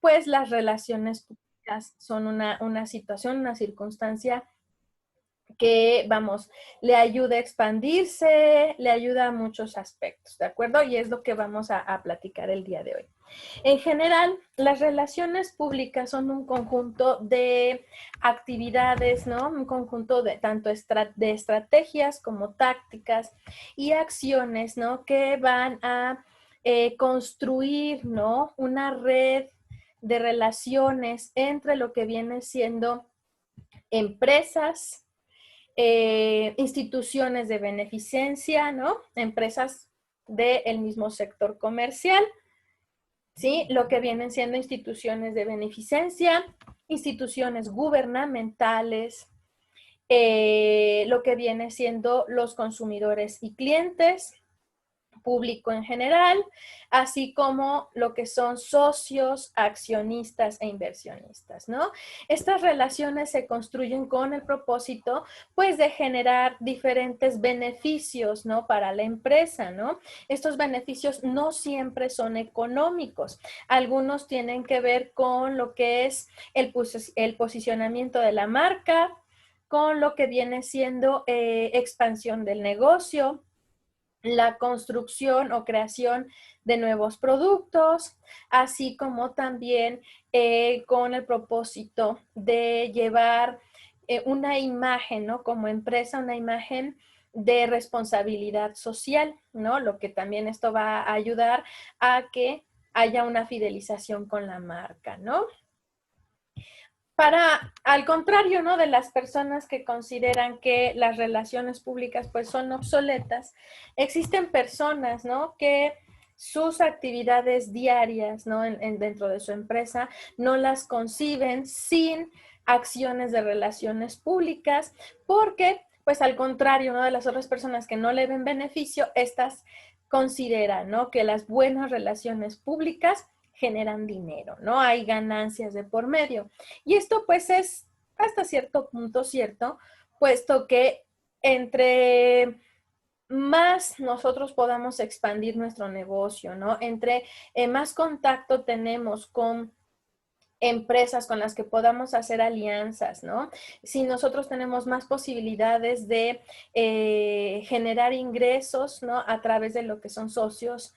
pues las relaciones públicas son una situación, una circunstancia que, vamos, le ayuda a expandirse, le ayuda a muchos aspectos, ¿de acuerdo? Y es lo que vamos a platicar el día de hoy. En general, las relaciones públicas son un conjunto de actividades, ¿no? Un conjunto de tanto de estrategias como tácticas y acciones, ¿no? Que van a construir, ¿no? Una red de relaciones entre lo que viene siendo empresas, instituciones de beneficencia, ¿no? Empresas del mismo sector comercial, ¿sí? Lo que vienen siendo instituciones de beneficencia, instituciones gubernamentales, lo que viene siendo los consumidores y clientes, público en general, así como lo que son socios, accionistas e inversionistas, ¿no? Estas relaciones se construyen con el propósito, pues, de generar diferentes beneficios, ¿no? Para la empresa, ¿no? Estos beneficios no siempre son económicos. Algunos tienen que ver con lo que es el posicionamiento de la marca, con lo que viene siendo expansión del negocio, la construcción o creación de nuevos productos, así como también con el propósito de llevar una imagen, ¿no? Como empresa, una imagen de responsabilidad social, ¿no? Lo que también esto va a ayudar a que haya una fidelización con la marca, ¿no? Al contrario, ¿no? De las personas que consideran que las relaciones públicas pues son obsoletas, existen personas, ¿no? Que sus actividades diarias, ¿no? Dentro de su empresa, no las conciben sin acciones de relaciones públicas, porque, pues al contrario, ¿no? De las otras personas que no le ven beneficio, estas consideran, ¿no? Que las buenas relaciones públicas generan dinero, ¿no? Hay ganancias de por medio. Y esto pues es hasta cierto punto cierto, puesto que entre más nosotros podamos expandir nuestro negocio, ¿no? Entre más contacto tenemos con empresas con las que podamos hacer alianzas, ¿no? Si nosotros tenemos más posibilidades de generar ingresos, ¿no? A través de lo que son socios,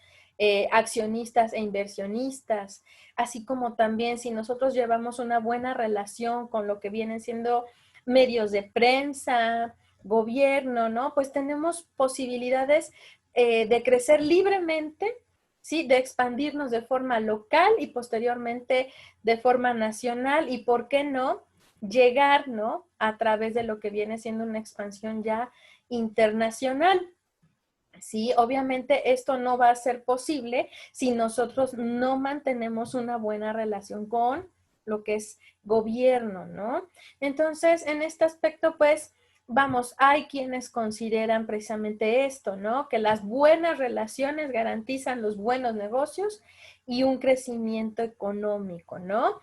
accionistas e inversionistas, así como también si nosotros llevamos una buena relación con lo que vienen siendo medios de prensa, gobierno, ¿no? Pues tenemos posibilidades de crecer libremente, ¿sí? De expandirnos de forma local y posteriormente de forma nacional y, ¿por qué no?, llegar, ¿no? A través de lo que viene siendo una expansión ya internacional. Sí, obviamente esto no va a ser posible si nosotros no mantenemos una buena relación con lo que es gobierno, ¿no? Entonces, en este aspecto, pues, vamos, hay quienes consideran precisamente esto, ¿no? Que las buenas relaciones garantizan los buenos negocios y un crecimiento económico, ¿no?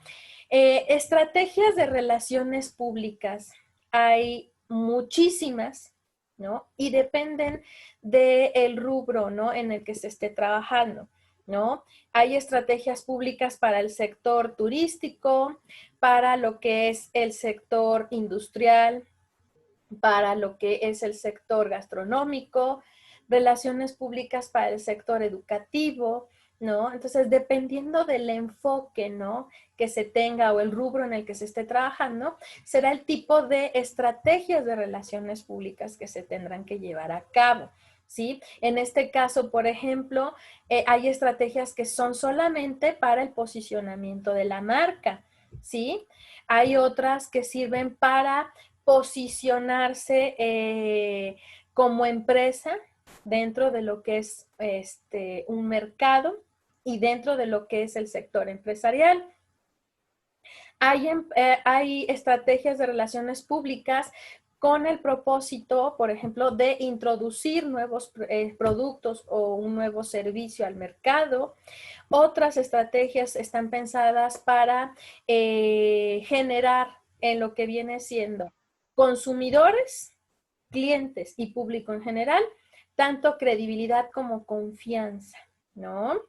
Estrategias de relaciones públicas. Hay muchísimas, ¿no? Y dependen del rubro, ¿no? En el que se esté trabajando, ¿no? Hay estrategias públicas para el sector turístico, para lo que es el sector industrial, para lo que es el sector gastronómico, relaciones públicas para el sector educativo, ¿no? Entonces, dependiendo del enfoque, ¿no? Que se tenga o el rubro en el que se esté trabajando, será el tipo de estrategias de relaciones públicas que se tendrán que llevar a cabo, ¿sí? En este caso, por ejemplo, hay estrategias que son solamente para el posicionamiento de la marca, ¿sí? Hay otras que sirven para posicionarse como empresa dentro de lo que es un mercado y dentro de lo que es el sector empresarial. Hay estrategias de relaciones públicas con el propósito, por ejemplo, de introducir nuevos productos o un nuevo servicio al mercado. Otras estrategias están pensadas para generar en lo que viene siendo consumidores, clientes y público en general, tanto credibilidad como confianza, ¿no?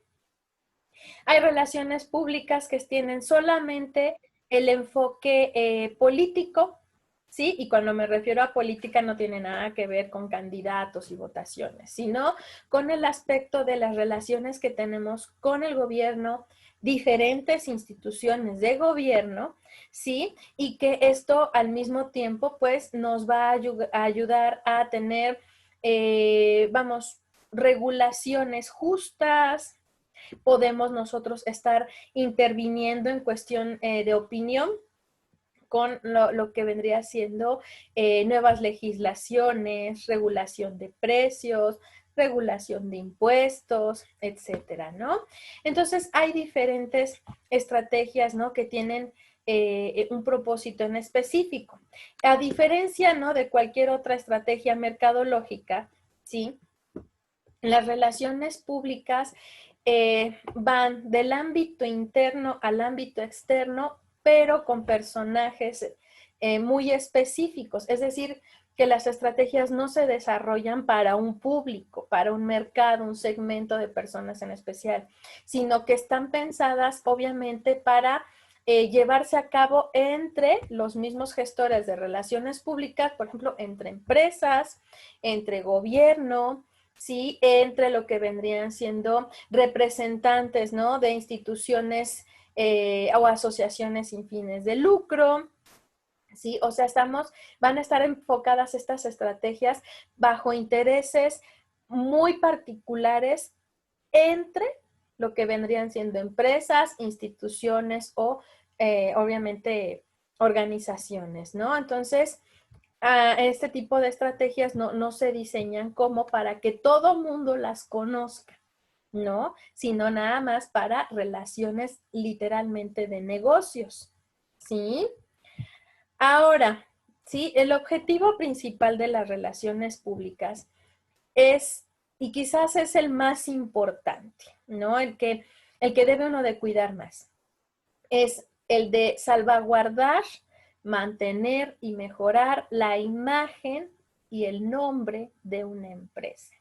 Hay relaciones públicas que tienen solamente el enfoque político, ¿sí? Y cuando me refiero a política no tiene nada que ver con candidatos y votaciones, sino con el aspecto de las relaciones que tenemos con el gobierno, diferentes instituciones de gobierno, ¿sí? Y que esto al mismo tiempo, pues, nos va a ayudar a tener, vamos, regulaciones justas. Podemos nosotros estar interviniendo en cuestión de opinión con lo que vendría siendo nuevas legislaciones, regulación de precios, regulación de impuestos, etcétera, ¿no? Entonces, hay diferentes estrategias, ¿no? Que tienen un propósito en específico. A diferencia, ¿no? De cualquier otra estrategia mercadológica, ¿sí? Las relaciones públicas van del ámbito interno al ámbito externo, pero con personajes muy específicos. Es decir, que las estrategias no se desarrollan para un público, para un mercado, un segmento de personas en especial, sino que están pensadas obviamente para llevarse a cabo entre los mismos gestores de relaciones públicas, por ejemplo, entre empresas, entre gobierno, ¿sí? Entre lo que vendrían siendo representantes, ¿no? De instituciones o asociaciones sin fines de lucro, ¿sí? O sea, van a estar enfocadas estas estrategias bajo intereses muy particulares entre lo que vendrían siendo empresas, instituciones o, obviamente, organizaciones, ¿no? Entonces, este tipo de estrategias no se diseñan como para que todo mundo las conozca, ¿no? Sino nada más para relaciones literalmente de negocios, ¿sí? Ahora, ¿sí? El objetivo principal de las relaciones públicas es, y quizás es el más importante, ¿no? El que debe uno de cuidar más, es el de salvaguardar, mantener y mejorar la imagen y el nombre de una empresa,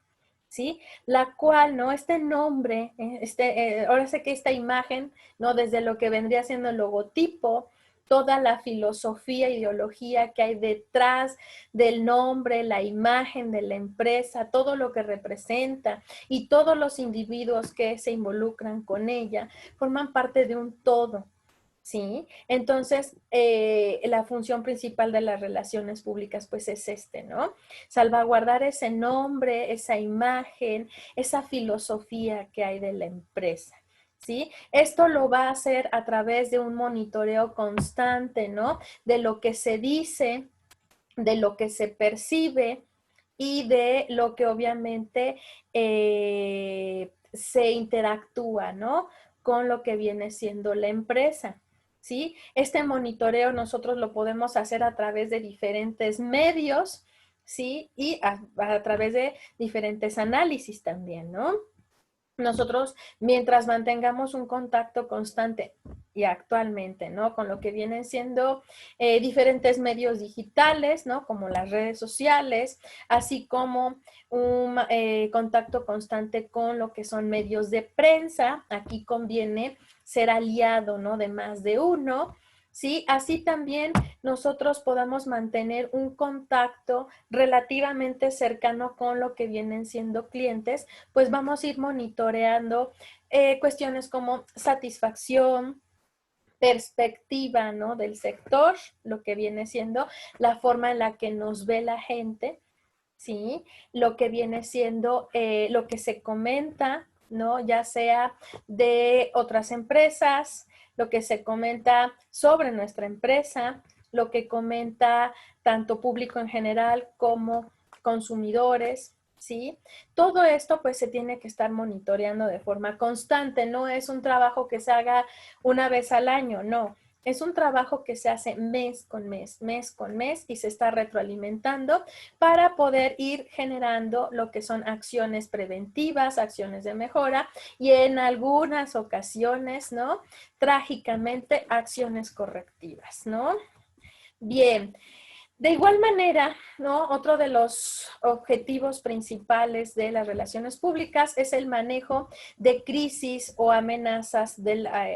¿sí? La cual, ¿no? Este nombre, ahora sé que esta imagen, ¿no? Desde lo que vendría siendo el logotipo, toda la filosofía, ideología que hay detrás del nombre, la imagen de la empresa, todo lo que representa y todos los individuos que se involucran con ella, forman parte de un todo. ¿Sí? Entonces, la función principal de las relaciones públicas, pues es ¿no? Salvaguardar ese nombre, esa imagen, esa filosofía que hay de la empresa. ¿Sí? Esto lo va a hacer a través de un monitoreo constante, ¿no? De lo que se dice, de lo que se percibe y de lo que obviamente se interactúa, ¿no? Con lo que viene siendo la empresa. ¿Sí? Este monitoreo nosotros lo podemos hacer a través de diferentes medios, ¿sí? Y a través de diferentes análisis también, ¿no? Nosotros, mientras mantengamos un contacto constante y actualmente, ¿no? Con lo que vienen siendo diferentes medios digitales, ¿no? Como las redes sociales, así como un contacto constante con lo que son medios de prensa. Aquí conviene ser aliado, ¿no? De más de uno. ¿Sí? Así también nosotros podamos mantener un contacto relativamente cercano con lo que vienen siendo clientes, pues vamos a ir monitoreando cuestiones como satisfacción, perspectiva, ¿no? Del sector, lo que viene siendo la forma en la que nos ve la gente, ¿sí? Lo que viene siendo lo que se comenta, ¿no? Ya sea de otras empresas, lo que se comenta sobre nuestra empresa, lo que comenta tanto público en general como consumidores, ¿sí? Todo esto pues se tiene que estar monitoreando de forma constante, no es un trabajo que se haga una vez al año, no. Es un trabajo que se hace mes con mes, mes con mes y se está retroalimentando para poder ir generando lo que son acciones preventivas, acciones de mejora y en algunas ocasiones, ¿no? Trágicamente, acciones correctivas, ¿no? Bien, De igual manera, ¿no? Otro de los objetivos principales de las relaciones públicas es el manejo de crisis o amenazas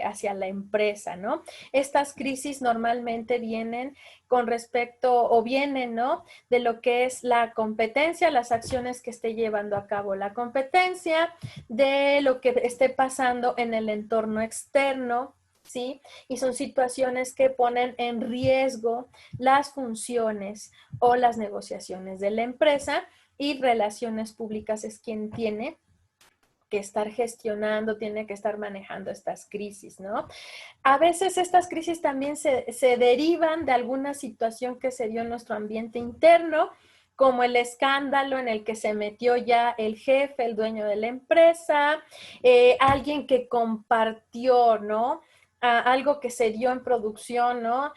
hacia la empresa, ¿no? Estas crisis normalmente vienen con respecto o vienen, ¿no? De lo que es la competencia, las acciones que esté llevando a cabo la competencia, de lo que esté pasando en el entorno externo, ¿sí? Y son situaciones que ponen en riesgo las funciones o las negociaciones de la empresa, y relaciones públicas es quien tiene que estar gestionando, tiene que estar manejando estas crisis, ¿no? A veces estas crisis también se derivan de alguna situación que se dio en nuestro ambiente interno, como el escándalo en el que se metió ya el jefe, el dueño de la empresa, alguien que compartió, ¿no? Algo que se dio en producción, ¿no?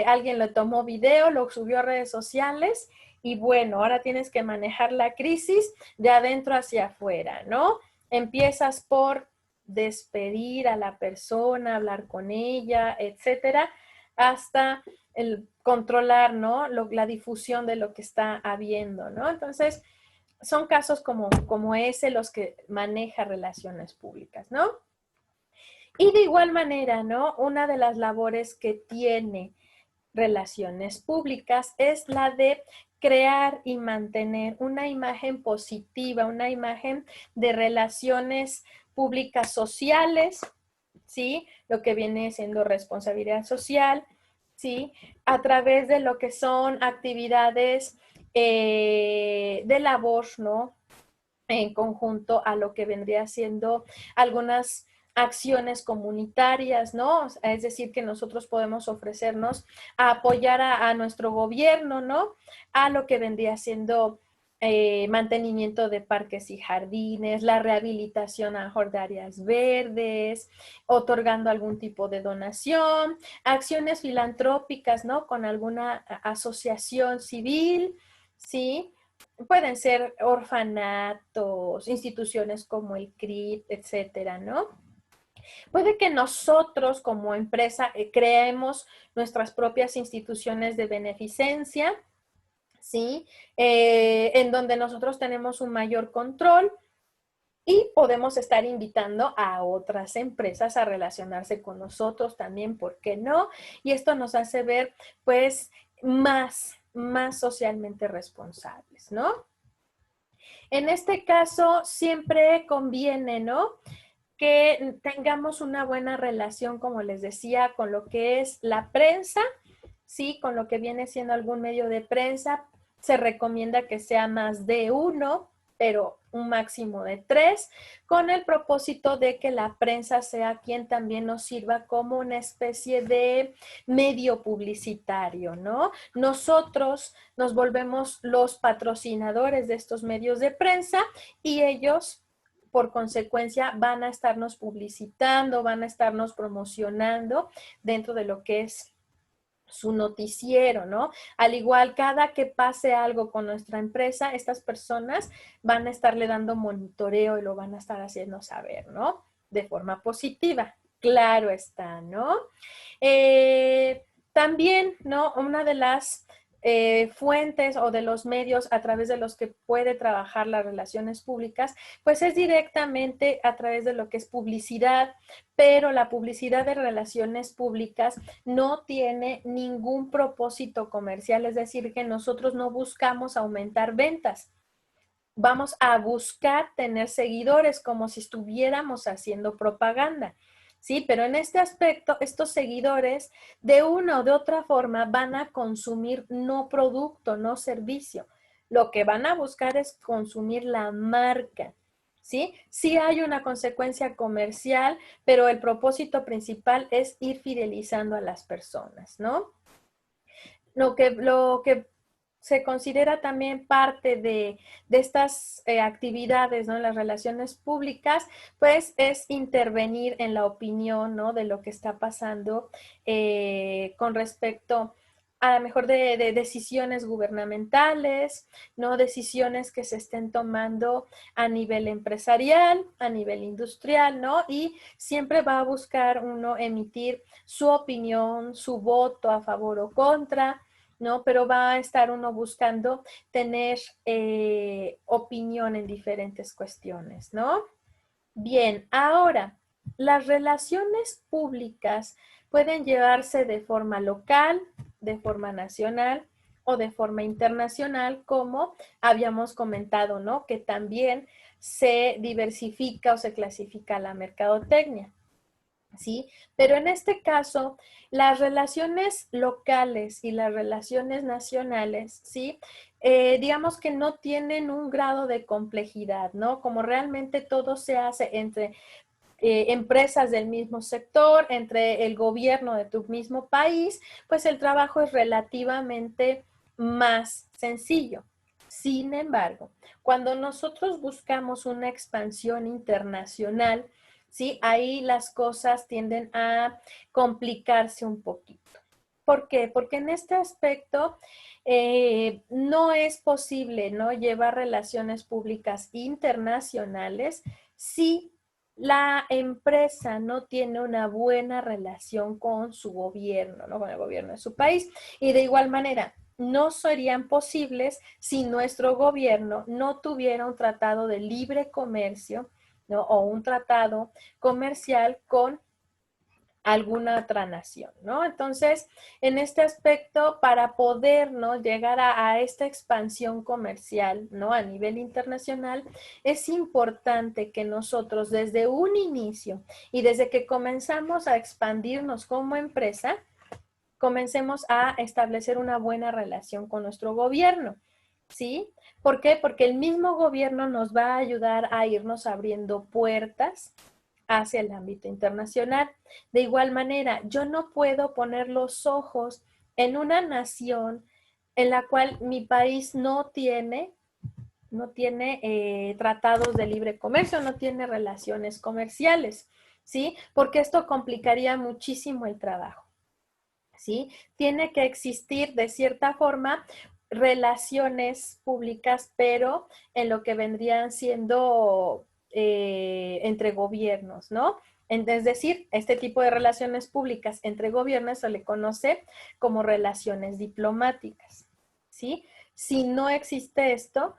Alguien lo tomó video, lo subió a redes sociales y bueno, ahora tienes que manejar la crisis de adentro hacia afuera, ¿no? Empiezas por despedir a la persona, hablar con ella, etcétera, hasta el controlar, ¿no? La difusión de lo que está habiendo, ¿no? Entonces, son casos como ese los que maneja relaciones públicas, ¿no? Y de igual manera, ¿no? Una de las labores que tiene relaciones públicas es la de crear y mantener una imagen positiva, una imagen de relaciones públicas sociales, ¿sí? Lo que viene siendo responsabilidad social, ¿sí? A través de lo que son actividades de labor, ¿no? En conjunto a lo que vendría siendo algunas acciones comunitarias, ¿no? Es decir, que nosotros podemos ofrecernos a apoyar a nuestro gobierno, ¿no? A lo que vendría siendo mantenimiento de parques y jardines, la rehabilitación a de áreas verdes, otorgando algún tipo de donación, acciones filantrópicas, ¿no? Con alguna asociación civil, ¿sí? Pueden ser orfanatos, instituciones como el CRIP, etcétera, ¿no? Puede que nosotros como empresa creemos nuestras propias instituciones de beneficencia, ¿sí? En donde nosotros tenemos un mayor control y podemos estar invitando a otras empresas a relacionarse con nosotros también, ¿por qué no? Y esto nos hace ver, pues, más socialmente responsables, ¿no? En este caso, siempre conviene, ¿no? Que tengamos una buena relación, como les decía, con lo que es la prensa, ¿sí? Con lo que viene siendo algún medio de prensa. Se recomienda que sea más de uno, pero un máximo de tres, con el propósito de que la prensa sea quien también nos sirva como una especie de medio publicitario, ¿no? Nosotros nos volvemos los patrocinadores de estos medios de prensa y ellos por consecuencia van a estarnos publicitando, van a estarnos promocionando dentro de lo que es su noticiero, ¿no? Al igual, cada que pase algo con nuestra empresa, estas personas van a estarle dando monitoreo y lo van a estar haciendo saber, ¿no? De forma positiva. Claro está, ¿no? También, ¿no? Una de las fuentes o de los medios a través de los que puede trabajar las relaciones públicas, pues es directamente a través de lo que es publicidad, pero la publicidad de relaciones públicas no tiene ningún propósito comercial, es decir, que nosotros no buscamos aumentar ventas. Vamos a buscar tener seguidores como si estuviéramos haciendo propaganda. Sí, pero en este aspecto, estos seguidores de una o de otra forma van a consumir no producto, no servicio. Lo que van a buscar es consumir la marca. ¿Sí? Sí hay una consecuencia comercial, pero el propósito principal es ir fidelizando a las personas, ¿no? Lo que se considera también parte de estas actividades, ¿no? En las relaciones públicas, pues es intervenir en la opinión, ¿no? De lo que está pasando con respecto a lo mejor de decisiones gubernamentales, ¿no? Decisiones que se estén tomando a nivel empresarial, a nivel industrial, ¿no? Y siempre va a buscar uno emitir su opinión, su voto a favor o contra, ¿no? Pero va a estar uno buscando tener opinión en diferentes cuestiones, ¿no? Bien, ahora, las relaciones públicas pueden llevarse de forma local, de forma nacional o de forma internacional, como habíamos comentado, ¿no? Que también se diversifica o se clasifica la mercadotecnia. ¿Sí? Pero en este caso, las relaciones locales y las relaciones nacionales, ¿sí? Digamos que no tienen un grado de complejidad, ¿no? Como realmente todo se hace entre empresas del mismo sector, entre el gobierno de tu mismo país, pues el trabajo es relativamente más sencillo. Sin embargo, cuando nosotros buscamos una expansión internacional, ¿sí? Ahí las cosas tienden a complicarse un poquito. ¿Por qué? Porque en este aspecto no es posible, ¿no? Llevar relaciones públicas internacionales si la empresa no tiene una buena relación con su gobierno, ¿no? Con el gobierno de su país. Y de igual manera, no serían posibles si nuestro gobierno no tuviera un tratado de libre comercio, ¿no? O un tratado comercial con alguna otra nación, ¿no? Entonces, en este aspecto, para poder, ¿no? llegar a esta expansión comercial, ¿no? A nivel internacional, es importante que nosotros desde un inicio y desde que comenzamos a expandirnos como empresa, comencemos a establecer una buena relación con nuestro gobierno, ¿sí? ¿Por qué? Porque el mismo gobierno nos va a ayudar a irnos abriendo puertas hacia el ámbito internacional. De igual manera, yo no puedo poner los ojos en una nación en la cual mi país no tiene tratados de libre comercio, no tiene relaciones comerciales, ¿sí? Porque esto complicaría muchísimo el trabajo, ¿sí? Tiene que existir de cierta forma relaciones públicas, pero en lo que vendrían siendo entre gobiernos, ¿no? Es decir, este tipo de relaciones públicas entre gobiernos se le conoce como relaciones diplomáticas, ¿sí? Si no existe esto,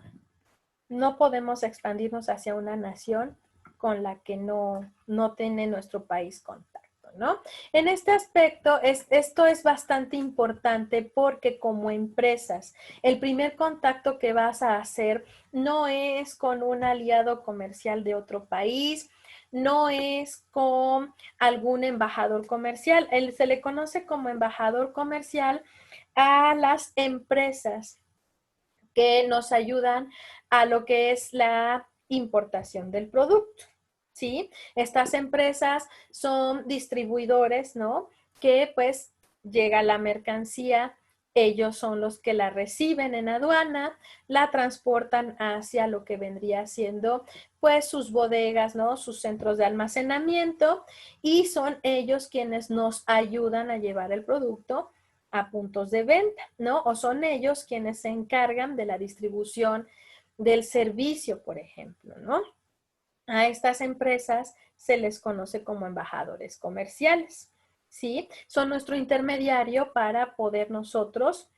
no podemos expandirnos hacia una nación con la que no tiene nuestro país contacto, ¿no? En este aspecto, esto es bastante importante porque como empresas, el primer contacto que vas a hacer no es con un aliado comercial de otro país, no es con algún embajador comercial. Se le conoce como embajador comercial a las empresas que nos ayudan a lo que es la importación del producto, ¿sí? Estas empresas son distribuidores, ¿no? Que pues llega la mercancía, ellos son los que la reciben en aduana, la transportan hacia lo que vendría siendo pues sus bodegas, ¿no? Sus centros de almacenamiento y son ellos quienes nos ayudan a llevar el producto a puntos de venta, ¿no? O son ellos quienes se encargan de la distribución del servicio, por ejemplo, ¿no? A estas empresas se les conoce como embajadores comerciales, ¿sí? Son nuestro intermediario para poder nosotros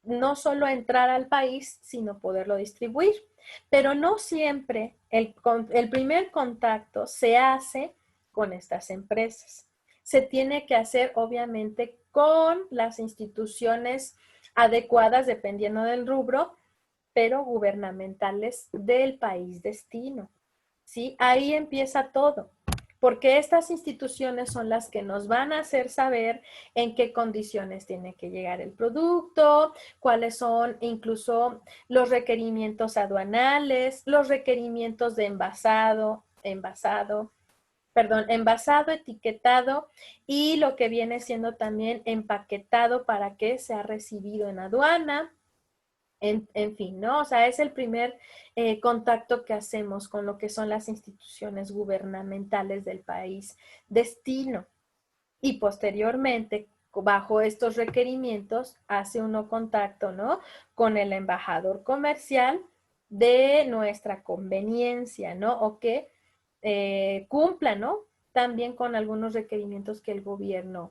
no solo entrar al país, sino poderlo distribuir. Pero no siempre el primer contacto se hace con estas empresas. Se tiene que hacer, obviamente, con las instituciones adecuadas, dependiendo del rubro, pero gubernamentales del país destino. ¿Sí? Ahí empieza todo, porque estas instituciones son las que nos van a hacer saber en qué condiciones tiene que llegar el producto, cuáles son incluso los requerimientos aduanales, los requerimientos de envasado, etiquetado y lo que viene siendo también empaquetado para que sea recibido en aduana. En fin, ¿no? O sea, es el primer contacto que hacemos con lo que son las instituciones gubernamentales del país destino. Y posteriormente, bajo estos requerimientos, hace uno contacto, ¿no? Con el embajador comercial de nuestra conveniencia, ¿no? O que cumpla, ¿no? También con algunos requerimientos que el gobierno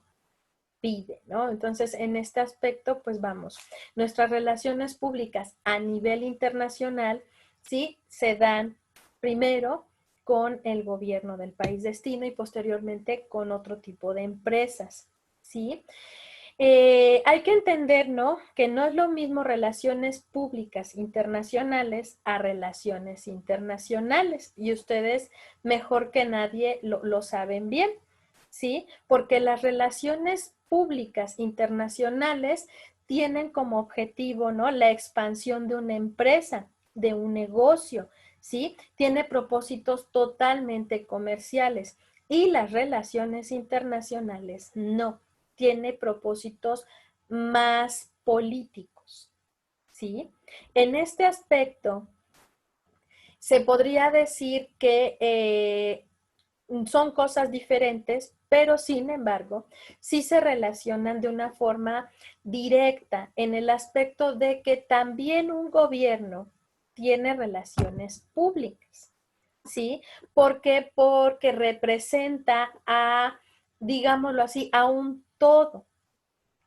pide, ¿no? Entonces, en este aspecto, pues vamos, nuestras relaciones públicas a nivel internacional, sí, se dan primero con el gobierno del país destino y posteriormente con otro tipo de empresas, ¿sí? Hay que entender, ¿no? Que no es lo mismo relaciones públicas internacionales a relaciones internacionales. Y ustedes mejor que nadie lo saben bien, ¿sí? Porque las relaciones públicas internacionales tienen como objetivo, ¿no? La expansión de una empresa, de un negocio, ¿sí? Tiene propósitos totalmente comerciales. Y las relaciones internacionales no tiene propósitos más políticos, ¿sí? En este aspecto, se podría decir que son cosas diferentes, pero sin embargo, sí se relacionan de una forma directa en el aspecto de que también un gobierno tiene relaciones públicas, ¿sí? ¿Por qué? Porque representa a, digámoslo así, a un todo,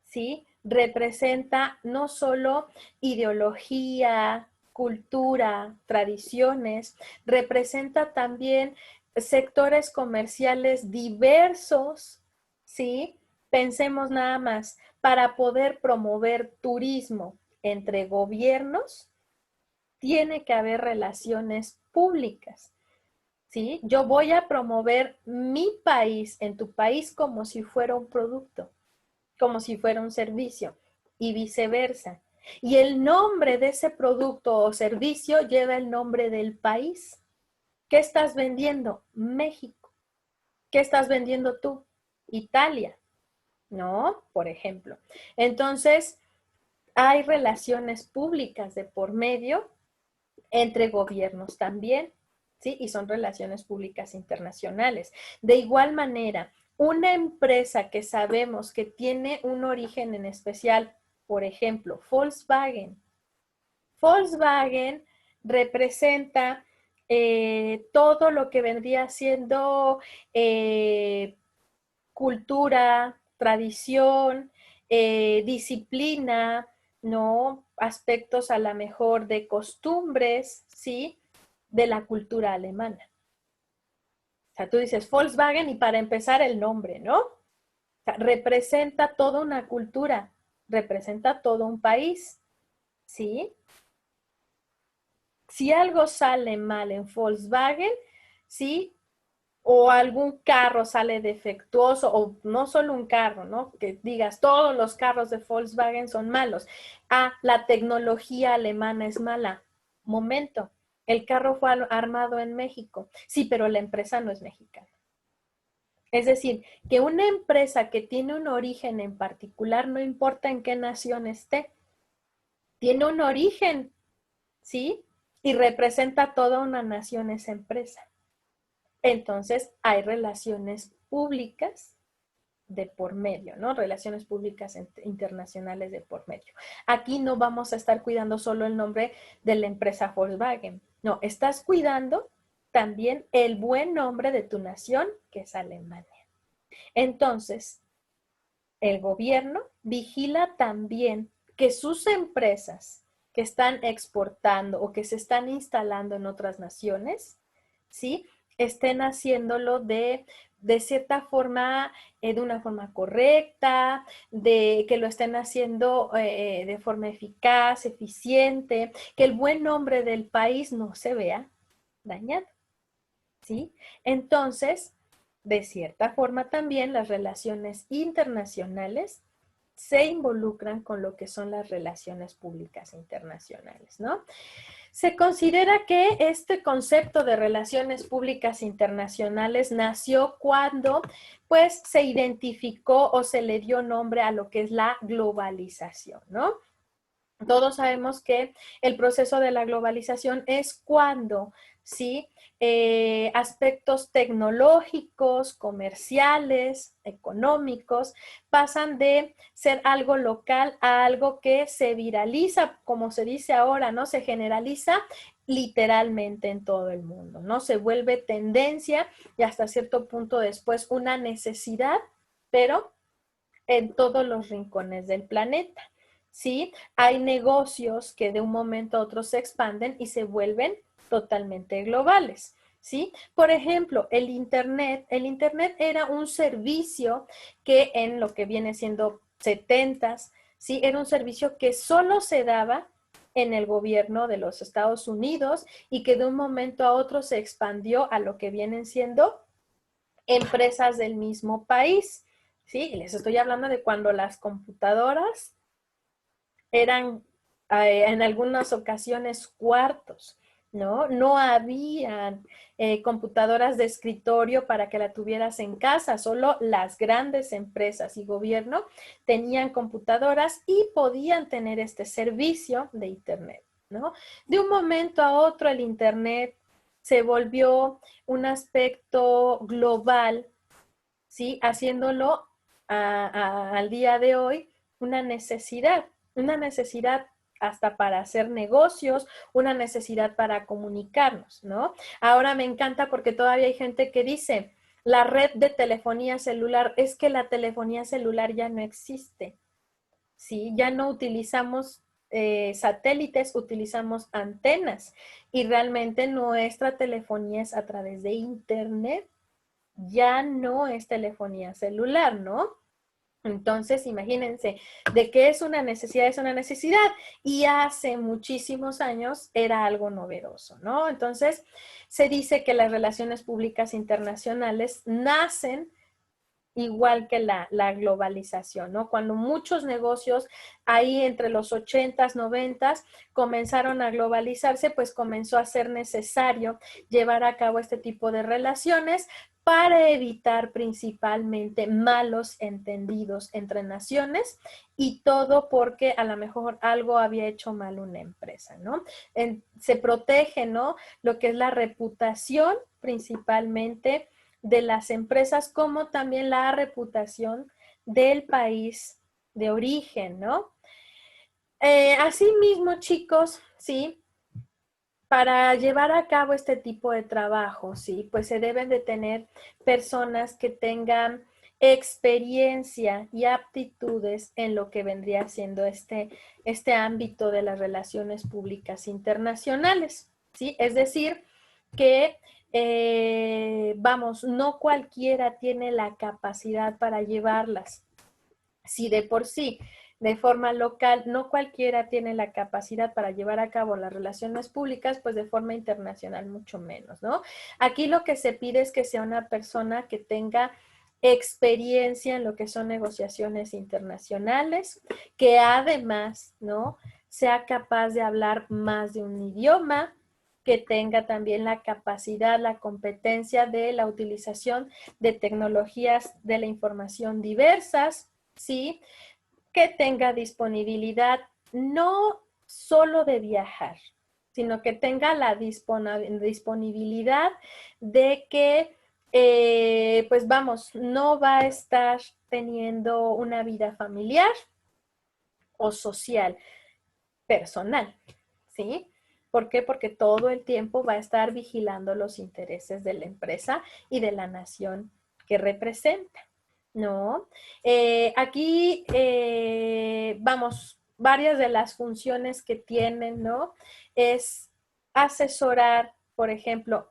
¿sí? Representa no solo ideología, cultura, tradiciones, representa también sectores comerciales diversos, ¿sí? Pensemos nada más, para poder promover turismo entre gobiernos, tiene que haber relaciones públicas, ¿sí? Yo voy a promover mi país en tu país como si fuera un producto, como si fuera un servicio y viceversa. Y el nombre de ese producto o servicio lleva el nombre del país. ¿Qué estás vendiendo? México. ¿Qué estás vendiendo tú? Italia, ¿no? Por ejemplo. Entonces, hay relaciones públicas de por medio entre gobiernos también, ¿sí? Y son relaciones públicas internacionales. De igual manera, una empresa que sabemos que tiene un origen en especial, por ejemplo, Volkswagen. Volkswagen representa todo lo que vendría siendo cultura, tradición, disciplina, ¿no? Aspectos a lo mejor de costumbres, ¿sí? De la cultura alemana. O sea, tú dices Volkswagen y para empezar el nombre, ¿no? O sea, representa toda una cultura, representa todo un país, ¿sí? Si algo sale mal en Volkswagen, ¿sí? O algún carro sale defectuoso, o no solo un carro, ¿no? Que digas, todos los carros de Volkswagen son malos. Ah, la tecnología alemana es mala. Momento, el carro fue armado en México. Sí, pero la empresa no es mexicana. Es decir, que una empresa que tiene un origen en particular, no importa en qué nación esté, tiene un origen, ¿sí? Y representa toda una nación esa empresa. Entonces, hay relaciones públicas de por medio, ¿no? Relaciones públicas internacionales de por medio. Aquí no vamos a estar cuidando solo el nombre de la empresa Volkswagen. No, estás cuidando también el buen nombre de tu nación, que es Alemania. Entonces, el gobierno vigila también que sus empresas que están exportando o que se están instalando en otras naciones, ¿sí? Estén haciéndolo de cierta forma, de una forma correcta, de que lo estén haciendo de forma eficaz, eficiente, que el buen nombre del país no se vea dañado, ¿sí? Entonces, de cierta forma también las relaciones internacionales se involucran con lo que son las relaciones públicas internacionales, ¿no? Se considera que este concepto de relaciones públicas internacionales nació cuando pues se identificó o se le dio nombre a lo que es la globalización, ¿no? Todos sabemos que el proceso de la globalización es cuando, ¿sí? Aspectos tecnológicos, comerciales, económicos, pasan de ser algo local a algo que se viraliza, como se dice ahora, ¿no? Se generaliza literalmente en todo el mundo, ¿no? Se vuelve tendencia y hasta cierto punto después una necesidad, pero en todos los rincones del planeta. ¿Sí? Hay negocios que de un momento a otro se expanden y se vuelven totalmente globales. ¿Sí? Por ejemplo, el Internet era un servicio que en lo que viene siendo 70s, ¿sí? Era un servicio que solo se daba en el gobierno de los Estados Unidos y que de un momento a otro se expandió a lo que vienen siendo empresas del mismo país. ¿Sí? Les estoy hablando de cuando las computadoras eran en algunas ocasiones cuartos, ¿no? No habían computadoras de escritorio para que la tuvieras en casa, solo las grandes empresas y gobierno tenían computadoras y podían tener este servicio de Internet, ¿no? De un momento a otro el Internet se volvió un aspecto global, ¿sí? Haciéndolo al día de hoy una necesidad hasta para hacer negocios, una necesidad para comunicarnos, ¿no? Ahora me encanta porque todavía hay gente que dice, la red de telefonía celular, es que la telefonía celular ya no existe, ¿sí? Ya no utilizamos satélites, utilizamos antenas y realmente nuestra telefonía es a través de Internet, ya no es telefonía celular, ¿no? Entonces, imagínense, de qué es una necesidad y hace muchísimos años era algo novedoso, ¿no? Entonces, se dice que las relaciones públicas internacionales nacen igual que la globalización, ¿no? Cuando muchos negocios ahí entre los 80s, 90s comenzaron a globalizarse, pues comenzó a ser necesario llevar a cabo este tipo de relaciones para evitar principalmente malos entendidos entre naciones y todo porque a lo mejor algo había hecho mal una empresa, ¿no? Se protege, ¿no? Lo que es la reputación principalmente de las empresas, como también la reputación del país de origen, ¿no? Asimismo, chicos, sí, para llevar a cabo este tipo de trabajo, sí, pues se deben de tener personas que tengan experiencia y aptitudes en lo que vendría siendo este ámbito de las relaciones públicas internacionales, ¿sí? Es decir, que, vamos, no cualquiera tiene la capacidad para llevarlas. Si de por sí, de forma local, no cualquiera tiene la capacidad para llevar a cabo las relaciones públicas, pues de forma internacional mucho menos, ¿no? Aquí lo que se pide es que sea una persona que tenga experiencia en lo que son negociaciones internacionales, que además, ¿no? Sea capaz de hablar más de un idioma, que tenga también la capacidad, la competencia de la utilización de tecnologías de la información diversas, ¿sí? Que tenga disponibilidad no solo de viajar, sino que tenga la disponibilidad de que, pues vamos, no va a estar teniendo una vida familiar o social, personal, ¿sí? ¿Por qué? Porque todo el tiempo va a estar vigilando los intereses de la empresa y de la nación que representa, ¿no? Aquí, vamos, varias de las funciones que tienen, ¿no? Es asesorar, por ejemplo,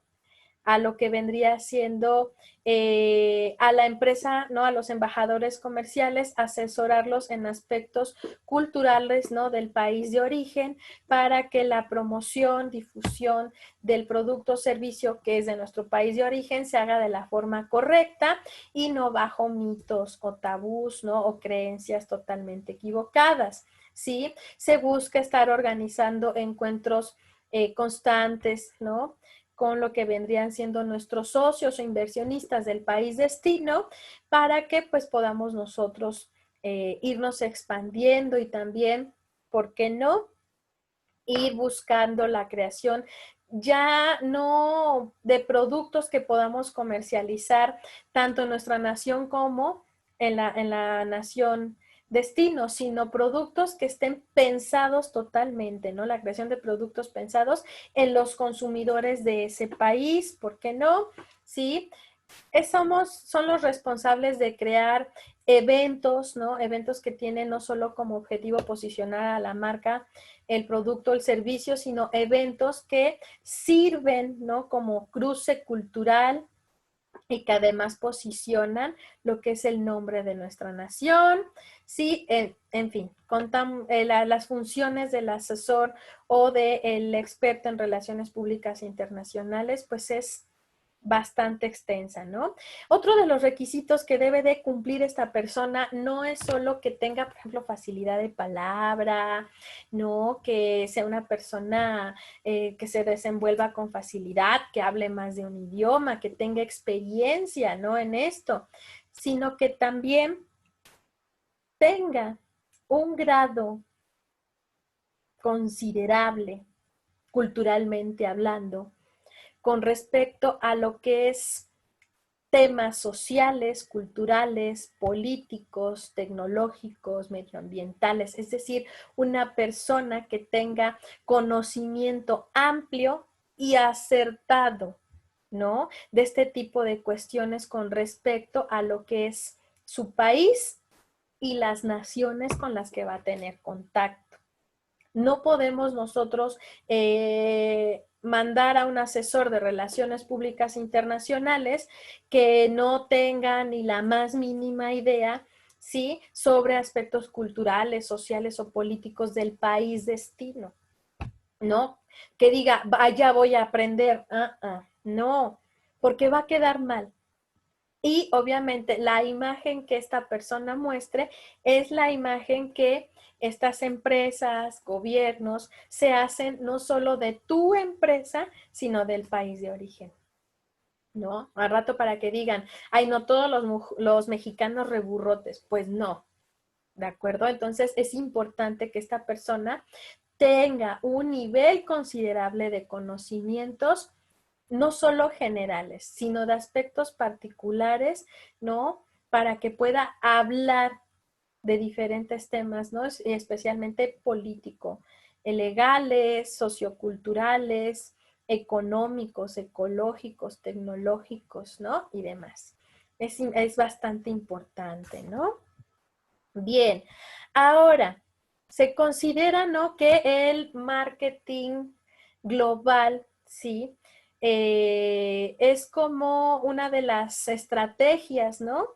a lo que vendría siendo a la empresa, ¿no? A los embajadores comerciales, asesorarlos en aspectos culturales, ¿no? Del país de origen para que la promoción, difusión del producto o servicio que es de nuestro país de origen se haga de la forma correcta y no bajo mitos o tabús, ¿no? O creencias totalmente equivocadas, ¿sí? Se busca estar organizando encuentros constantes, ¿no? Con lo que vendrían siendo nuestros socios o inversionistas del país destino para que pues podamos nosotros irnos expandiendo y también, ¿por qué no? Ir buscando la creación ya no de productos que podamos comercializar tanto en nuestra nación como en la nación destino, sino productos que estén pensados totalmente, ¿no? La creación de productos pensados en los consumidores de ese país, ¿por qué no? Sí, son los responsables de crear eventos, ¿no? Eventos que tienen no solo como objetivo posicionar a la marca, el producto, el servicio, sino eventos que sirven, ¿no? Como cruce cultural y que además posicionan lo que es el nombre de nuestra nación. Sí, en fin, las funciones del asesor o del experto en relaciones públicas internacionales, pues es bastante extensa, ¿no? Otro de los requisitos que debe de cumplir esta persona no es solo que tenga, por ejemplo, facilidad de palabra, ¿no? Que sea una persona que se desenvuelva con facilidad, que hable más de un idioma, que tenga experiencia, ¿no? En esto, sino que también tenga un grado considerable, culturalmente hablando, con respecto a lo que es temas sociales, culturales, políticos, tecnológicos, medioambientales, es decir, una persona que tenga conocimiento amplio y acertado, ¿no? De este tipo de cuestiones con respecto a lo que es su país y las naciones con las que va a tener contacto. No podemos nosotros mandar a un asesor de relaciones públicas internacionales que no tenga ni la más mínima idea, ¿sí? Sobre aspectos culturales, sociales o políticos del país destino, ¿no? Que diga, vaya, voy a aprender. No, porque va a quedar mal. Y obviamente la imagen que esta persona muestre es la imagen que estas empresas, gobiernos, se hacen no solo de tu empresa, sino del país de origen, ¿no? Al rato para que digan, ay, no todos los mexicanos reburrotes, pues no, ¿de acuerdo? Entonces es importante que esta persona tenga un nivel considerable de conocimientos no solo generales, sino de aspectos particulares, ¿no? Para que pueda hablar de diferentes temas, ¿no? Especialmente político, legales, socioculturales, económicos, ecológicos, tecnológicos, ¿no? Y demás. Es bastante importante, ¿no? Bien, ahora, se considera, ¿no? Que el marketing global, ¿sí? Es como una de las estrategias, ¿no?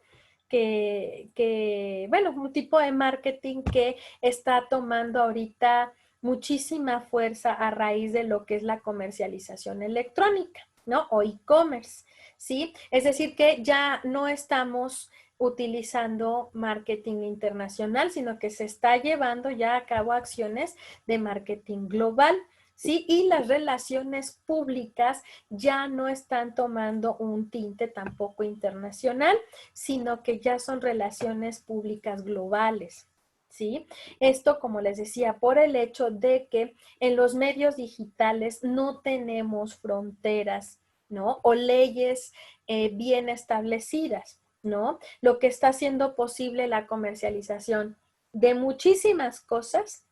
Bueno, un tipo de marketing que está tomando ahorita muchísima fuerza a raíz de lo que es la comercialización electrónica, ¿no? O e-commerce, ¿sí? Es decir, que ya no estamos utilizando marketing internacional, sino que se está llevando ya a cabo acciones de marketing global. Sí, y las relaciones públicas ya no están tomando un tinte tampoco internacional, sino que ya son relaciones públicas globales. ¿Sí? Esto, como les decía, por el hecho de que en los medios digitales no tenemos fronteras, ¿no? O leyes bien establecidas, ¿no? Lo que está haciendo posible la comercialización de muchísimas cosas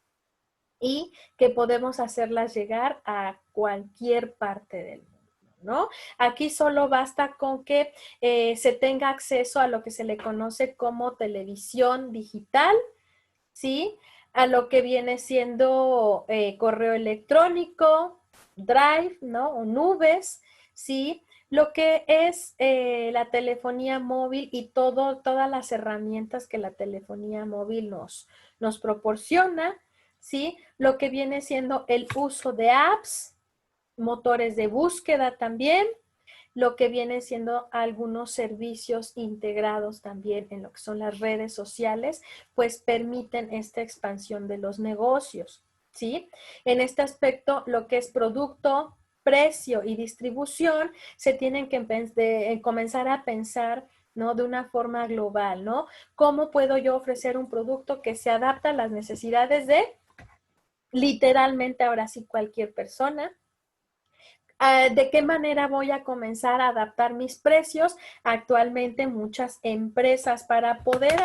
y que podemos hacerlas llegar a cualquier parte del mundo, ¿no? Aquí solo basta con que se tenga acceso a lo que se le conoce como televisión digital, ¿sí? A lo que viene siendo correo electrónico, Drive, ¿no? O nubes, ¿sí? Lo que es la telefonía móvil y todas las herramientas que la telefonía móvil nos proporciona, ¿sí? Lo que viene siendo el uso de apps, motores de búsqueda también, lo que viene siendo algunos servicios integrados también en lo que son las redes sociales, pues permiten esta expansión de los negocios, ¿sí? En este aspecto, lo que es producto, precio y distribución, se tienen que comenzar a pensar, ¿no? De una forma global, ¿no? ¿Cómo puedo yo ofrecer un producto que se adapta a las necesidades de literalmente ahora sí cualquier persona? ¿De qué manera voy a comenzar a adaptar mis precios? Actualmente muchas empresas para poder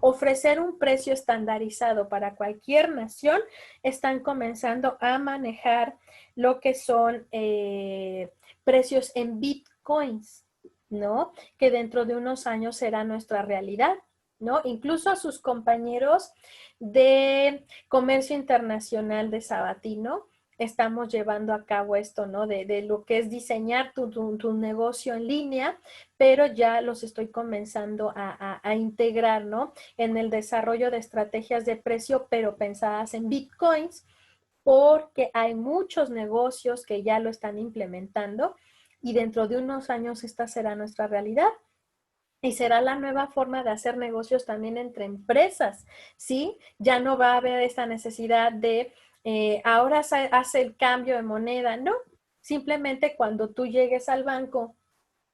ofrecer un precio estandarizado para cualquier nación están comenzando a manejar lo que son precios en bitcoins. ¿no? Que dentro de unos años será nuestra realidad, ¿no? Incluso a sus compañeros de comercio internacional de Sabatino, estamos llevando a cabo esto, ¿no? De lo que es diseñar tu negocio en línea, pero ya los estoy comenzando a integrar, ¿no? En el desarrollo de estrategias de precio, pero pensadas en bitcoins, porque hay muchos negocios que ya lo están implementando y dentro de unos años esta será nuestra realidad. Y será la nueva forma de hacer negocios también entre empresas, ¿sí? Ya no va a haber esta necesidad de ahora hace el cambio de moneda, no. Simplemente cuando tú llegues al banco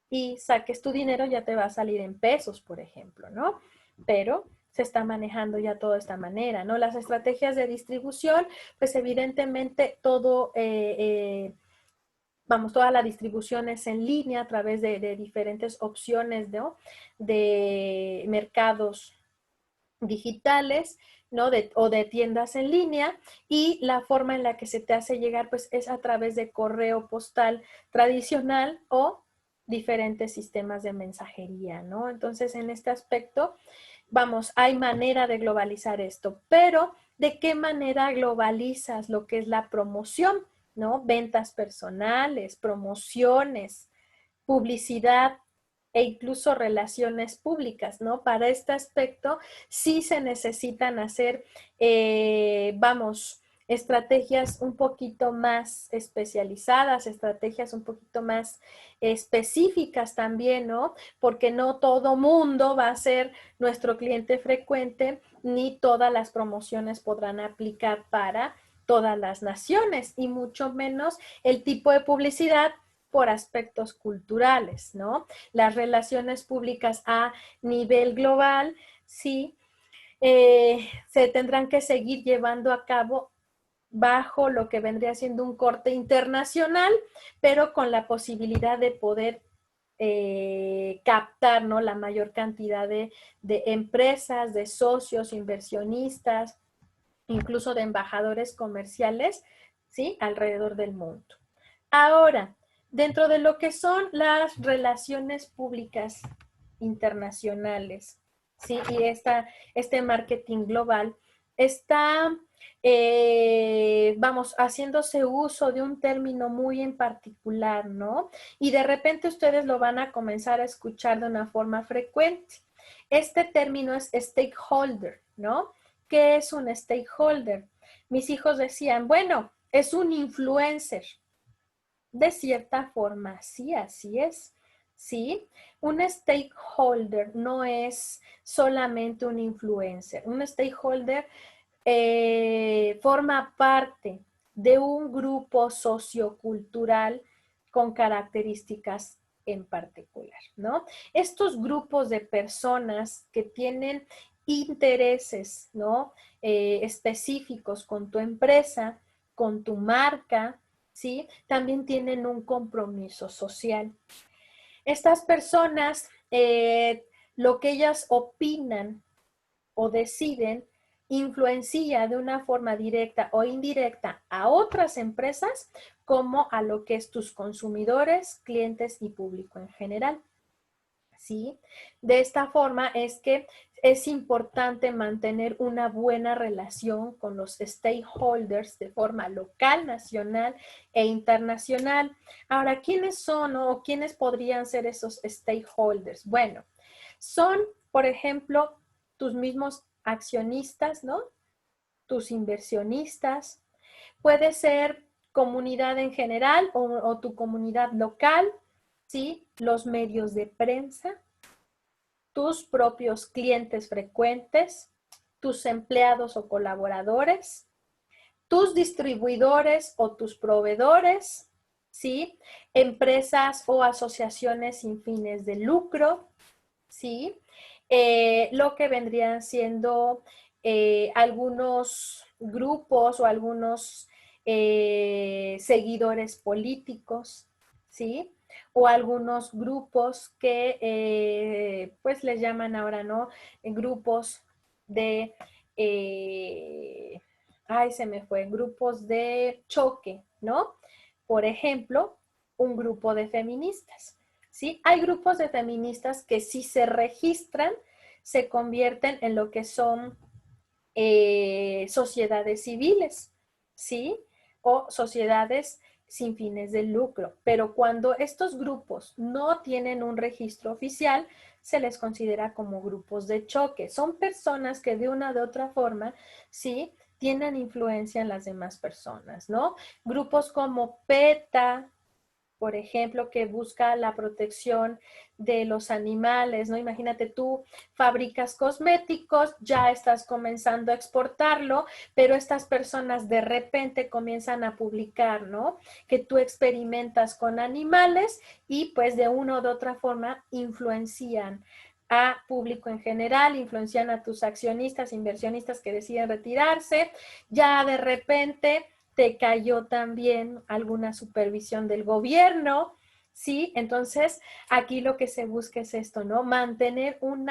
y saques tu dinero ya te va a salir en pesos, por ejemplo, ¿no? Pero se está manejando ya todo de esta manera, ¿no? Las estrategias de distribución, pues evidentemente todo vamos, toda la distribución es en línea a través de diferentes opciones, ¿no? De mercados digitales, ¿no? O de tiendas en línea, y la forma en la que se te hace llegar, pues es a través de correo postal tradicional o diferentes sistemas de mensajería, ¿no? Entonces, en este aspecto, vamos, hay manera de globalizar esto, pero ¿de qué manera globalizas lo que es la promoción? ¿No? Ventas personales, promociones, publicidad e incluso relaciones públicas, ¿no? Para este aspecto sí se necesitan hacer, vamos, estrategias un poquito más especializadas, estrategias un poquito más específicas también, ¿no? Porque no todo mundo va a ser nuestro cliente frecuente, ni todas las promociones podrán aplicar para todas las naciones, y mucho menos el tipo de publicidad por aspectos culturales, ¿no? Las relaciones públicas a nivel global, sí, se tendrán que seguir llevando a cabo bajo lo que vendría siendo un corte internacional, pero con la posibilidad de poder captar, ¿no? La mayor cantidad de empresas, de socios, inversionistas, incluso de embajadores comerciales, ¿sí? Alrededor del mundo. Ahora, dentro de lo que son las relaciones públicas internacionales, ¿sí? Y este marketing global está, vamos, haciéndose uso de un término muy en particular, ¿no? Y de repente ustedes lo van a comenzar a escuchar de una forma frecuente. Este término es stakeholder, ¿no? ¿Qué es un stakeholder? Mis hijos decían, bueno, es un influencer. De cierta forma, sí, así es. ¿Sí? Un stakeholder no es solamente un influencer. Un stakeholder forma parte de un grupo sociocultural con características en particular, ¿no? Estos grupos de personas que tienen intereses, ¿no? Específicos con tu empresa, con tu marca, ¿sí? También tienen un compromiso social. Estas personas, lo que ellas opinan o deciden, influencia de una forma directa o indirecta a otras empresas como a lo que es tus consumidores, clientes y público en general. ¿Sí? De esta forma es que es importante mantener una buena relación con los stakeholders de forma local, nacional e internacional. Ahora, ¿quiénes son o quiénes podrían ser esos stakeholders? Bueno, son, por ejemplo, tus mismos accionistas, ¿no? Tus inversionistas. Puede ser comunidad en general o tu comunidad local, ¿sí? Los medios de prensa, tus propios clientes frecuentes, tus empleados o colaboradores, tus distribuidores o tus proveedores, ¿sí? Empresas o asociaciones sin fines de lucro, ¿sí? Lo que vendrían siendo algunos grupos o algunos seguidores políticos, ¿sí? O algunos grupos que pues les llaman ahora, ¿no? Grupos de, ay, se me fue, grupos de choque, ¿no? Por ejemplo, un grupo de feministas. ¿sí? Hay grupos de feministas que si se registran, se convierten en lo que son sociedades civiles, ¿sí? O sociedades sin fines de lucro. Pero cuando estos grupos no tienen un registro oficial, se les considera como grupos de choque. Son personas que de una u otra forma, ¿sí? Tienen influencia en las demás personas, ¿no? Grupos como PETA, por ejemplo, que busca la protección de los animales, ¿no? Imagínate, tú fabricas cosméticos, ya estás comenzando a exportarlo, pero estas personas de repente comienzan a publicar, ¿no? Que tú experimentas con animales y pues de una u otra forma influencian a público en general, influencian a tus accionistas, inversionistas que deciden retirarse, ya de repente te cayó también alguna supervisión del gobierno, ¿sí? Entonces, aquí lo que se busca es esto, ¿no? Mantener un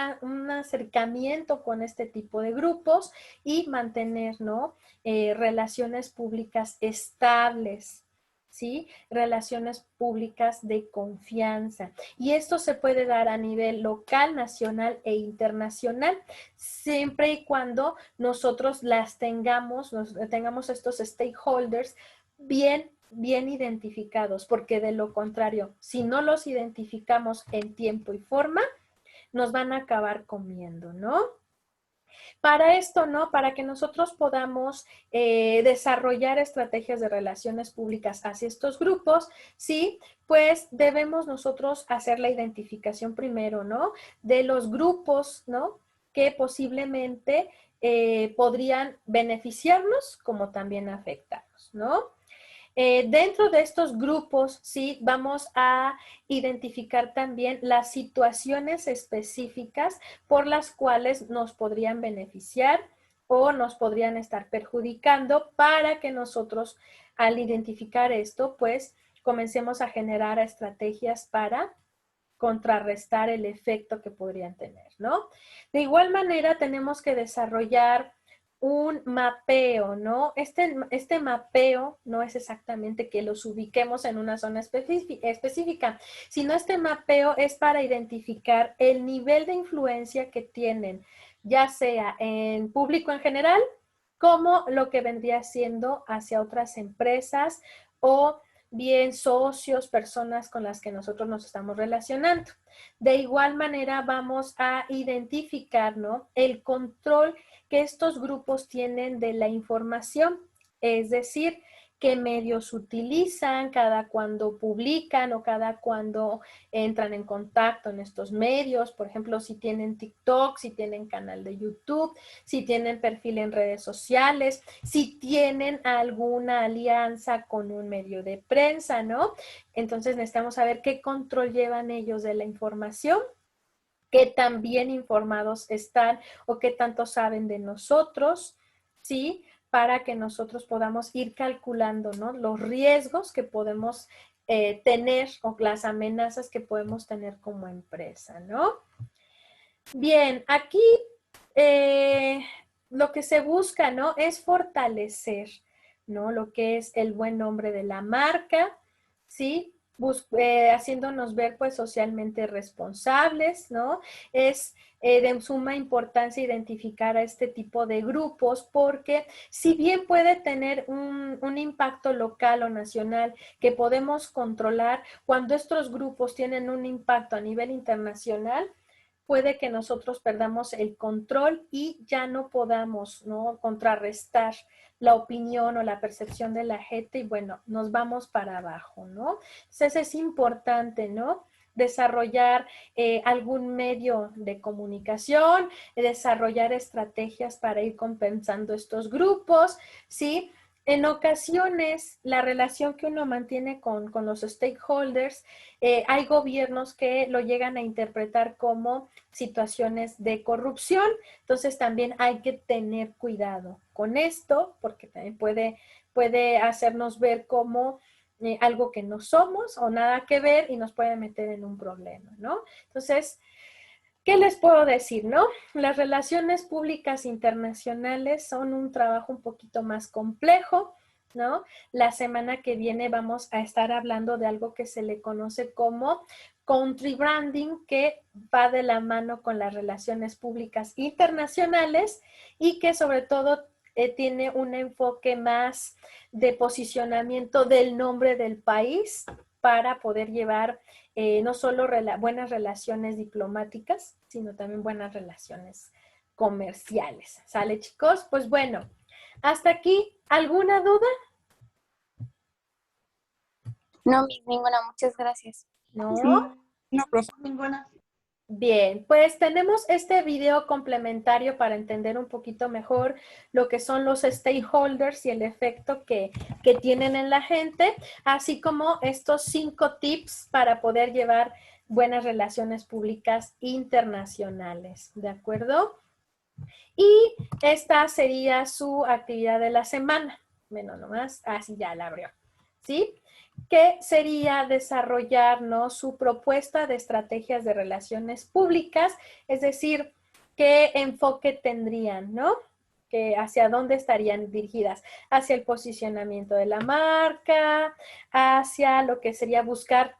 acercamiento con este tipo de grupos y mantener, ¿no? Relaciones públicas estables, ¿sí? Relaciones públicas de confianza. Y esto se puede dar a nivel local, nacional e internacional, siempre y cuando nosotros tengamos estos stakeholders bien identificados, porque de lo contrario, si no los identificamos en tiempo y forma, nos van a acabar comiendo, ¿no? Para esto, ¿no? Para que nosotros podamos desarrollar estrategias de relaciones públicas hacia estos grupos, ¿sí? Pues debemos nosotros hacer la identificación primero, ¿no? De los grupos, ¿no? Que posiblemente podrían beneficiarnos como también afectarnos, ¿no? Dentro de estos grupos, sí, vamos a identificar también las situaciones específicas por las cuales nos podrían beneficiar o nos podrían estar perjudicando para que nosotros, al identificar esto, pues comencemos a generar estrategias para contrarrestar el efecto que podrían tener, ¿no? De igual manera, tenemos que desarrollar un mapeo, ¿no? Este mapeo no es exactamente que los ubiquemos en una zona específica, sino este mapeo es para identificar el nivel de influencia que tienen, ya sea en público en general, como lo que vendría siendo hacia otras empresas o bien socios, personas con las que nosotros nos estamos relacionando. De igual manera vamos a identificar, ¿no? El control que estos grupos tienen de la información, es decir, qué medios utilizan, cada cuando publican o cada cuando entran en contacto en estos medios, por ejemplo, si tienen TikTok, si tienen canal de YouTube, si tienen perfil en redes sociales, si tienen alguna alianza con un medio de prensa, ¿no? Entonces necesitamos saber qué control llevan ellos de la información, qué tan bien informados están o qué tanto saben de nosotros, ¿sí? Para que nosotros podamos ir calculando, ¿no? Los riesgos que podemos tener o las amenazas que podemos tener como empresa, ¿no? Bien, aquí eh, lo que se busca, ¿no? Es fortalecer, ¿no? Lo que es el buen nombre de la marca, ¿sí? Haciéndonos ver, pues, socialmente responsables, ¿no? Es de suma importancia identificar a este tipo de grupos porque si bien puede tener un impacto local o nacional que podemos controlar, cuando estos grupos tienen un impacto a nivel internacional, puede que nosotros perdamos el control y ya no podamos, ¿no? Contrarrestar la opinión o la percepción de la gente y bueno, nos vamos para abajo, ¿no? Entonces es importante, ¿no? Desarrollar algún medio de comunicación, desarrollar estrategias para ir compensando estos grupos, ¿sí? En ocasiones, la relación que uno mantiene con los stakeholders, hay gobiernos que lo llegan a interpretar como situaciones de corrupción, entonces también hay que tener cuidado con esto, porque también puede hacernos ver como algo que no somos o nada que ver y nos puede meter en un problema, ¿no? Entonces, ¿qué les puedo decir, no? Las relaciones públicas internacionales son un trabajo un poquito más complejo, ¿no? La semana que viene vamos a estar hablando de algo que se le conoce como country branding, que va de la mano con las relaciones públicas internacionales y que sobre todo tiene un enfoque más de posicionamiento del nombre del país para poder llevar no solo buenas relaciones diplomáticas, sino también buenas relaciones comerciales. ¿Sale, chicos? Pues bueno, hasta aquí. ¿Alguna duda? No, ninguna, muchas gracias. No. No, profe, ninguna. Bien, pues tenemos este video complementario para entender un poquito mejor lo que son los stakeholders y el efecto que tienen en la gente, así como estos 5 tips para poder llevar buenas relaciones públicas internacionales, ¿de acuerdo? Y esta sería su actividad de la semana. Bueno, nomás, así ya la abrió, ¿sí? Que sería desarrollarnos su propuesta de estrategias de relaciones públicas, es decir, qué enfoque tendrían, ¿no? Que hacia dónde estarían dirigidas, hacia el posicionamiento de la marca, hacia lo que sería buscar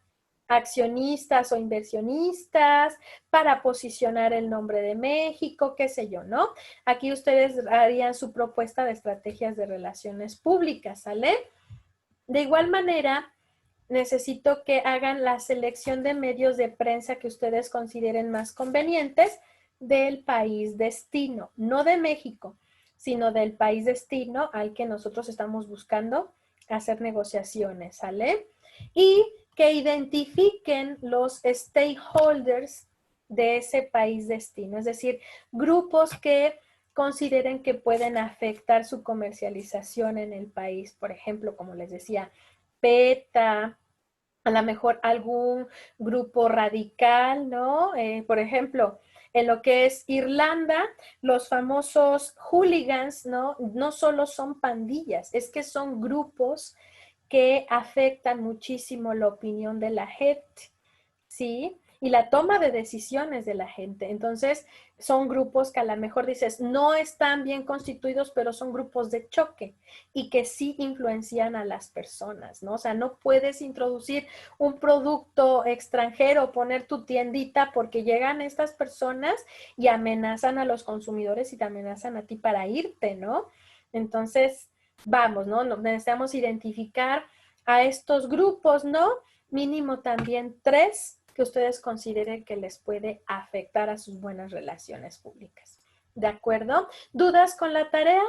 accionistas o inversionistas para posicionar el nombre de México, qué sé yo, ¿no? Aquí ustedes harían su propuesta de estrategias de relaciones públicas, ¿sale? De igual manera, necesito que hagan la selección de medios de prensa que ustedes consideren más convenientes del país destino, no de México, sino del país destino al que nosotros estamos buscando hacer negociaciones, ¿sale? Y que identifiquen los stakeholders de ese país destino, es decir, grupos que consideren que pueden afectar su comercialización en el país. Por ejemplo, como les decía, PETA, a lo mejor algún grupo radical, ¿no? Por ejemplo, en lo que es Irlanda, los famosos hooligans, ¿no? No solo son pandillas, es que son grupos que afectan muchísimo la opinión de la gente, ¿sí? Y la toma de decisiones de la gente. Entonces, son grupos que a lo mejor dices, no están bien constituidos, pero son grupos de choque y que sí influencian a las personas, ¿no? O sea, no puedes introducir un producto extranjero, poner tu tiendita, porque llegan estas personas y amenazan a los consumidores y te amenazan a ti para irte, ¿no? Entonces, vamos, ¿no? Necesitamos identificar a estos grupos, ¿no? Mínimo también 3 que ustedes consideren que les puede afectar a sus buenas relaciones públicas. ¿De acuerdo? ¿Dudas con la tarea?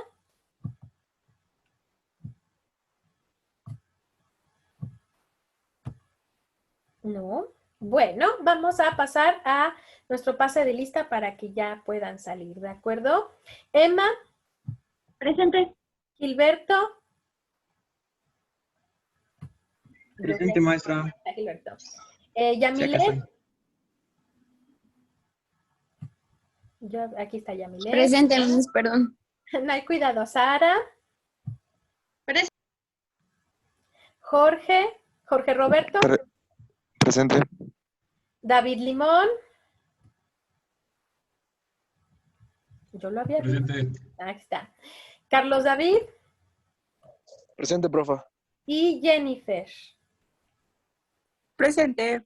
No. Bueno, vamos a pasar a nuestro pase de lista para que ya puedan salir, ¿de acuerdo? Emma. Presente. Gilberto. Presente, maestra. Gilberto. Sí, Yamile. acá estoy. Aquí está Yamile. Presente, Miss, perdón. No hay cuidado. Sara. Presente. Jorge. Jorge Roberto. Presente. David Limón. Yo lo había visto. Presente. Aquí está. Carlos David. Presente, profa. Y Jennifer. Presente.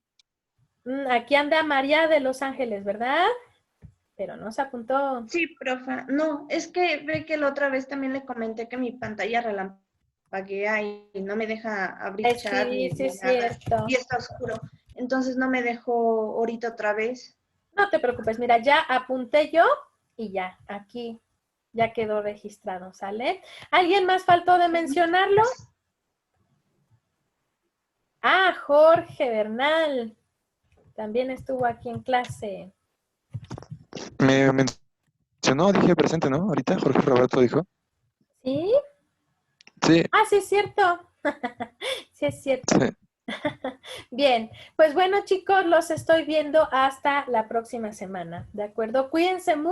Aquí anda María de Los Ángeles, ¿verdad? Pero no se apuntó. Sí, profa. No, es que ve que la otra vez también le comenté que mi pantalla relampaguea y no me deja abrir chat Sí, ni sí, es nada. cierto. Y está oscuro. Entonces no me dejó ahorita otra vez. No te preocupes, mira, ya apunté yo y ya, aquí ya quedó registrado, ¿sale? ¿Alguien más faltó de mencionarlo? Ah, Jorge Bernal. También estuvo aquí en clase. Me mencionó, dije presente, ¿no? Ahorita Jorge Roberto dijo. ¿Sí? Sí, Ah, sí es cierto. Sí es cierto. sí. Bien, pues bueno chicos, los estoy viendo hasta la próxima semana, ¿de acuerdo? Cuídense mucho.